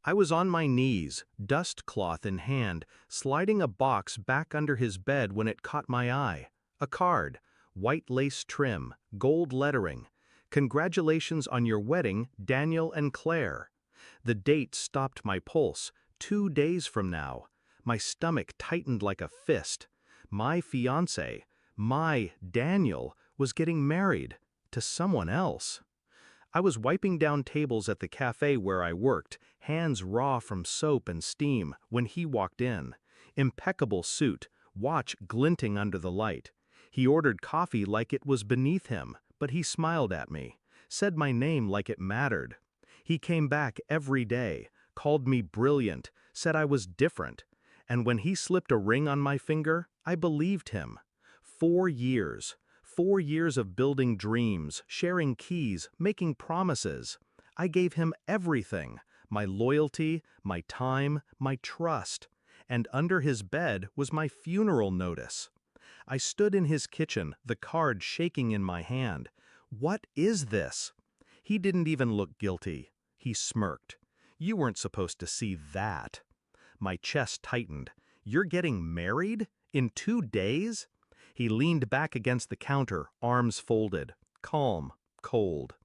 I was on my knees, dust cloth in hand, sliding a box back under his bed when it caught my eye. A card, white lace trim, gold lettering. Congratulations on your wedding, Daniel and Claire. The date stopped my pulse. 2 days from now. My stomach tightened like a fist. My fiancé, my Daniel, was getting married to someone else. I was wiping down tables at the cafe where I worked, hands raw from soap and steam, when he walked in. Impeccable suit, watch glinting under the light. He ordered coffee like it was beneath him, but he smiled at me, said my name like it mattered. He came back every day, called me brilliant, said I was different. And when he slipped a ring on my finger, I believed him. 4 years. 4 years of building dreams, sharing keys, making promises. I gave him everything, my loyalty, my time, my trust. And under his bed was my funeral notice. I stood in his kitchen, the card shaking in my hand. What is this? He didn't even look guilty. He smirked. You weren't supposed to see that. My chest tightened. You're getting married? In 2 days? He leaned back against the counter, arms folded. Calm, cold.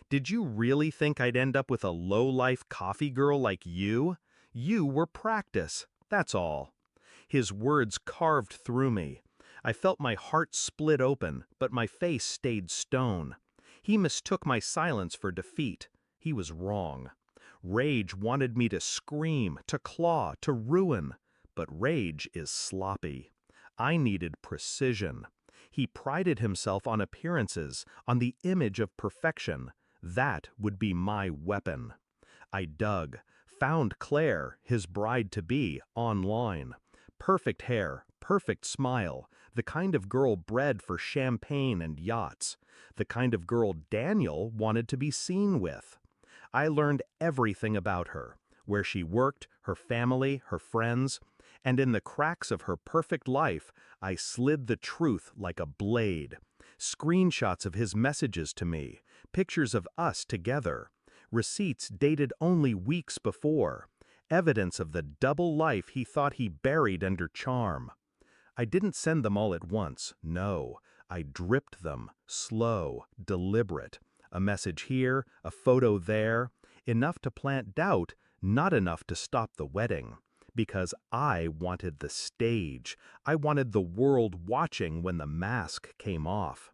Did you really think I'd end up with a low-life coffee girl like you? You were practice, that's all. His words carved through me. I felt my heart split open, but my face stayed stone. He mistook my silence for defeat. He was wrong. Rage wanted me to scream, to claw, to ruin. But rage is sloppy. I needed precision. He prided himself on appearances, on the image of perfection. That would be my weapon. I dug, found Claire, his bride-to-be, online. Perfect hair, perfect smile, the kind of girl bred for champagne and yachts, the kind of girl Daniel wanted to be seen with. I learned everything about her, where she worked, her family, her friends, and in the cracks of her perfect life, I slid the truth like a blade. Screenshots of his messages to me, pictures of us together, receipts dated only weeks before, evidence of the double life he thought he buried under charm. I didn't send them all at once, no. I dripped them, slow, deliberate. A message here, a photo there, enough to plant doubt, not enough to stop the wedding. Because I wanted the stage. I wanted the world watching when the mask came off.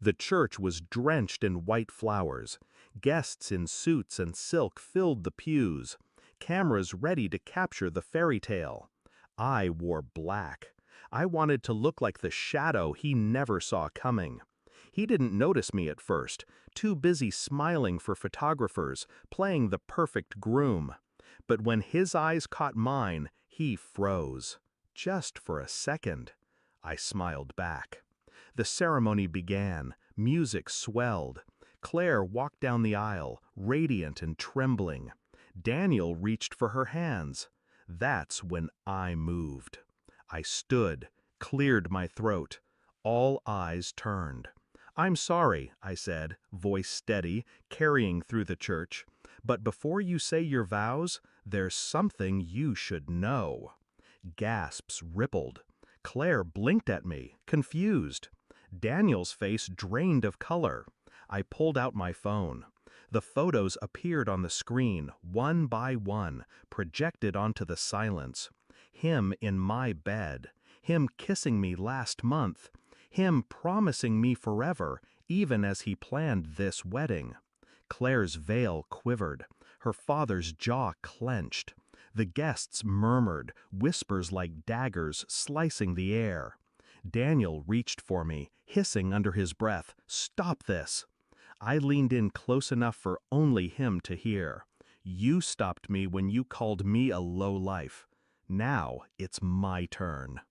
The church was drenched in white flowers. Guests in suits and silk filled the pews. Cameras ready to capture the fairy tale. I wore black. I wanted to look like the shadow he never saw coming. He didn't notice me at first, too busy smiling for photographers, playing the perfect groom. But when his eyes caught mine, he froze. Just for a second. I smiled back. The ceremony began. Music swelled. Claire walked down the aisle, radiant and trembling. Daniel reached for her hands. That's when I moved. I stood, cleared my throat. All eyes turned. I'm sorry, I said, voice steady, carrying through the church. But before you say your vows, there's something you should know. Gasps rippled. Claire blinked at me, confused. Daniel's face drained of color. I pulled out my phone. The photos appeared on the screen, one by one, projected onto the silence. Him in my bed. Him kissing me last month. Him promising me forever, even as he planned this wedding. Claire's veil quivered. Her father's jaw clenched. The guests murmured, whispers like daggers slicing the air. Daniel reached for me, hissing under his breath, "Stop this!" I leaned in close enough for only him to hear. You stopped me when you called me a lowlife. Now it's my turn.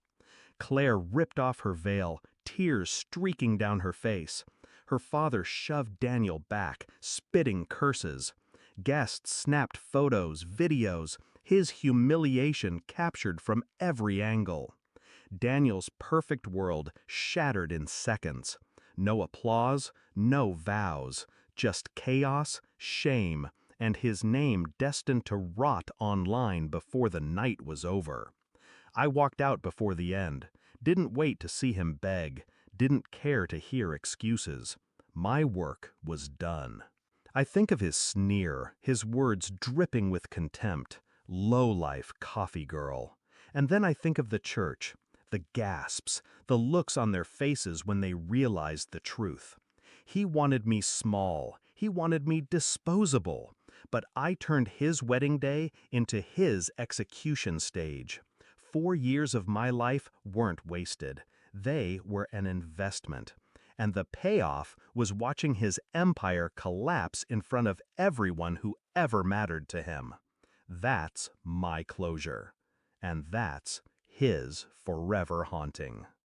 Claire ripped off her veil, tears streaking down her face. Her father shoved Daniel back, spitting curses. Guests snapped photos, videos, his humiliation captured from every angle. Daniel's perfect world shattered in seconds. No applause, no vows, just chaos, shame, and his name destined to rot online before the night was over. I walked out before the end, didn't wait to see him beg, didn't care to hear excuses. My work was done. I think of his sneer, his words dripping with contempt, low-life coffee girl. And then I think of the church, the gasps, the looks on their faces when they realized the truth. He wanted me small, he wanted me disposable, but I turned his wedding day into his execution stage. 4 years of my life weren't wasted. They were an investment. And the payoff was watching his empire collapse in front of everyone who ever mattered to him. That's my closure. And that's his forever haunting.